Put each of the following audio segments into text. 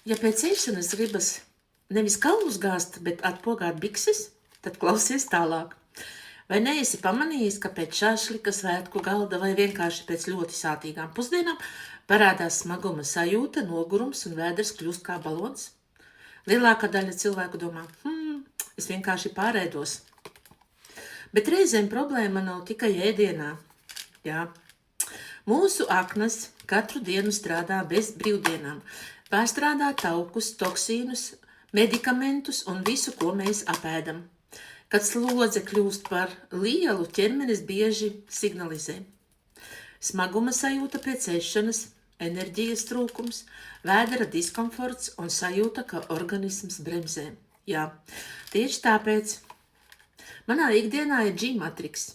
Ja pēc ēšanas gribas nevis kalnus gāzt, bet atpogāt bikses, tad klausies tālāk. Vai neesi pamanījis, ka pēc šašlika, svētku galda vai vienkārši pēc ļoti sātīgām pusdienām parādās smaguma sajūta, nogurums un vēders kļūst kā balons? Lielākā daļa cilvēku domā, es vienkārši pārēdos. Bet reizēm problēma nav tikai ēdienā. Jā. Mūsu aknas katru dienu strādā bez brīvdienām, pārstrādā taukus, toksīnus, medikamentus un visu, ko mēs apēdam. Kad slodze kļūst par lielu, ķermenis bieži signalizē. Smaguma sajūta pēc ēšanas, enerģijas trūkums, vēdera diskomforts un sajūta, ka organisms bremzē. Jā, tieši tāpēc manā ikdienā ir G-matriks.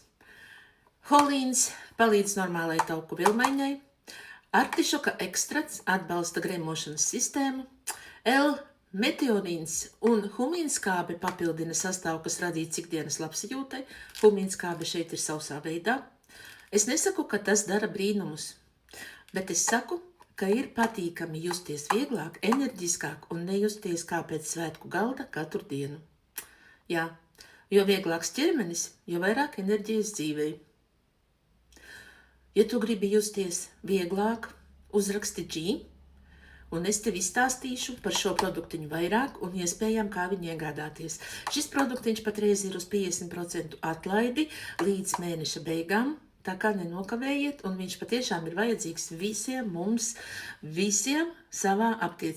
Holīns palīdz normālai tauku vilmaiņai, artišoka ekstrakts atbalsta gremošanas sistēmu, L-metionīns un humīnskābe papildina sastāvu, kas radīts ikdienas labsajūtai. Humīnskābe šeit ir sausā veidā. Es nesaku, ka tas dara brīnumus, bet es saku, ka ir patīkami justies vieglāk, enerģiskāk un nejusties kā pēc svētku galda katru dienu. Jā, jo vieglāks ķermenis, jo vairāk enerģijas dzīvei. Ja tu gribi justies vieglāk, uzraksti G, un es tev izstāstīšu par šo produktiņu vairāk un iespējām, kā viņu iegādāties. Šis produktiņš patreiz ir uz 50% atlaidi līdz mēneša beigām, tā kā nenokavējiet, un viņš patiešām ir vajadzīgs visiem mums, visiem savā aptiecībā.